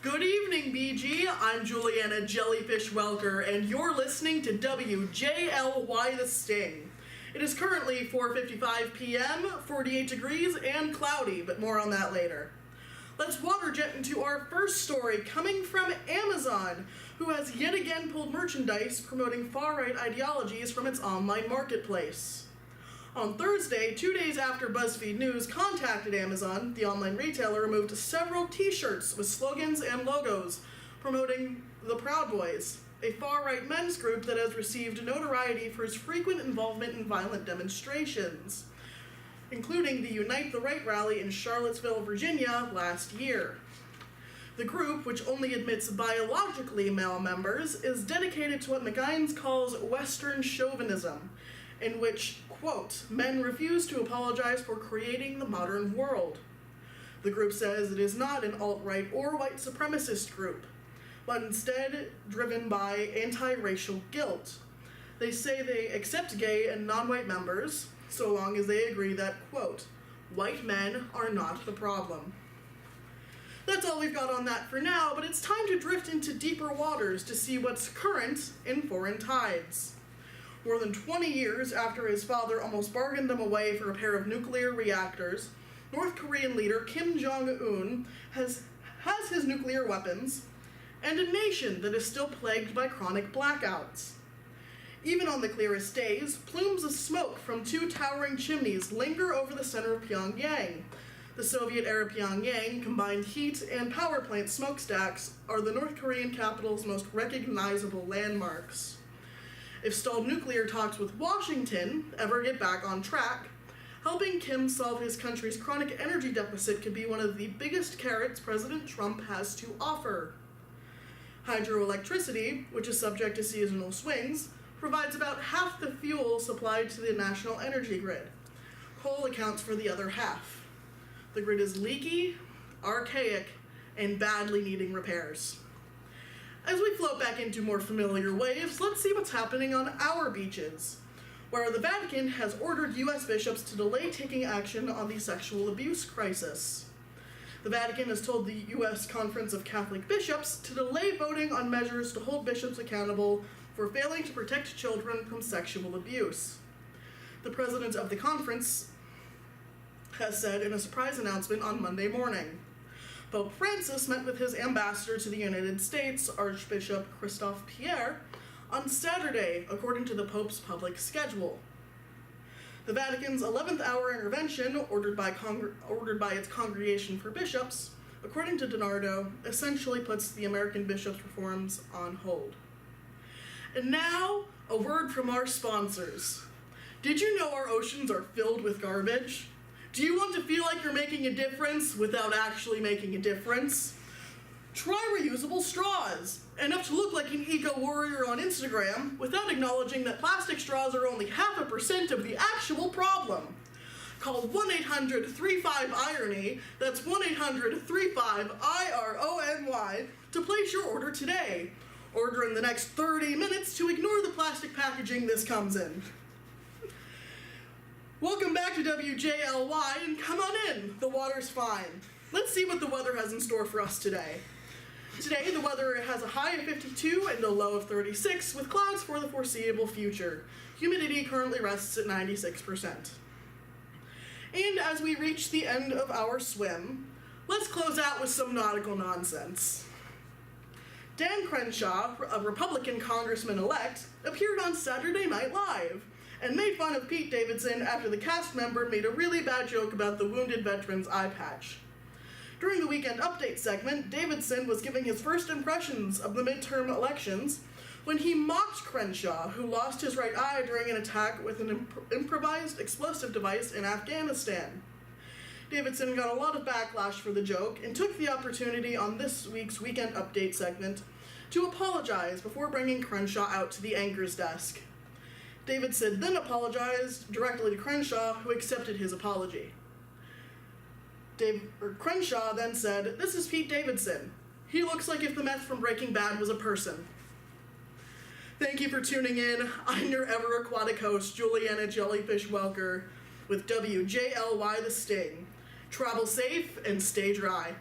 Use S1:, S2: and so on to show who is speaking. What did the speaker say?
S1: Good evening, BG. I'm Julianna Jellyfish Welker, and you're listening to WJLY The Sting. It is currently 4:55 p.m., 48 degrees, and cloudy, but more on that later. Let's water jet into our first story, coming from Amazon, who has yet again pulled merchandise promoting far-right ideologies from its online marketplace. On Thursday, 2 days after BuzzFeed News contacted Amazon, the online retailer removed several t-shirts with slogans and logos promoting the Proud Boys, a far-right men's group that has received notoriety for its frequent involvement in violent demonstrations, including the Unite the Right rally in Charlottesville, Virginia last year. The group, which only admits biologically male members, is dedicated to what McGuines calls Western chauvinism, in which, quote, men refuse to apologize for creating the modern world. The group says it is not an alt-right or white supremacist group, but instead driven by anti-racial guilt. They say they accept gay and non-white members, so long as they agree that, quote, white men are not the problem. That's all we've got on that for now, but it's time to drift into deeper waters to see what's current in foreign tides. More than 20 years after his father almost bargained them away for a pair of nuclear reactors, North Korean leader Kim Jong-un has his nuclear weapons, and a nation that is still plagued by chronic blackouts. Even on the clearest days, plumes of smoke from two towering chimneys linger over the center of Pyongyang. The Soviet-era Pyongyang combined heat and power plant smokestacks are the North Korean capital's most recognizable landmarks. If stalled nuclear talks with Washington ever get back on track, helping Kim solve his country's chronic energy deficit could be one of the biggest carrots President Trump has to offer. Hydroelectricity, which is subject to seasonal swings, provides about half the fuel supplied to the national energy grid. Coal accounts for the other half. The grid is leaky, archaic, and badly needing repairs. As we float back into more familiar waves, let's see what's happening on our beaches, where the Vatican has ordered U.S. bishops to delay taking action on the sexual abuse crisis. The Vatican has told the U.S. Conference of Catholic Bishops to delay voting on measures to hold bishops accountable for failing to protect children from sexual abuse. The president of the conference has said in a surprise announcement on Monday morning. Pope Francis met with his ambassador to the United States, Archbishop Christophe Pierre, on Saturday, according to the Pope's public schedule. The Vatican's 11th hour intervention, ordered by its Congregation for Bishops, according to DiNardo, essentially puts the American bishops' reforms on hold. And now, a word from our sponsors. Did you know our oceans are filled with garbage? Do you want to feel like you're making a difference without actually making a difference? Try reusable straws. Enough to look like an eco-warrior on Instagram without acknowledging that plastic straws are only 0.5% of the actual problem. Call 1-800-35-IRONY, that's 1-800-35-IRONY, to place your order today. Order in the next 30 minutes to ignore the plastic packaging this comes in. Welcome back to WJLY, and come on in, the water's fine. Let's see what the weather has in store for us today. Today, the weather has a high of 52 and a low of 36, with clouds for the foreseeable future. Humidity currently rests at 96%. And as we reach the end of our swim, let's close out with some nautical nonsense. Dan Crenshaw, a Republican congressman-elect, appeared on Saturday Night Live and made fun of Pete Davidson after the cast member made a really bad joke about the wounded veteran's eye patch. During the Weekend Update segment, Davidson was giving his first impressions of the midterm elections when he mocked Crenshaw, who lost his right eye during an attack with an improvised explosive device in Afghanistan. Davidson got a lot of backlash for the joke and took the opportunity on this week's Weekend Update segment to apologize before bringing Crenshaw out to the anchor's desk. Davidson then apologized directly to Crenshaw, who accepted his apology. Crenshaw then said, "This is Pete Davidson. He looks like if the meth from Breaking Bad was a person." Thank you for tuning in. I'm your ever-aquatic host, Julianna Jellyfish Welker, with WJLY The Sting. Travel safe and stay dry.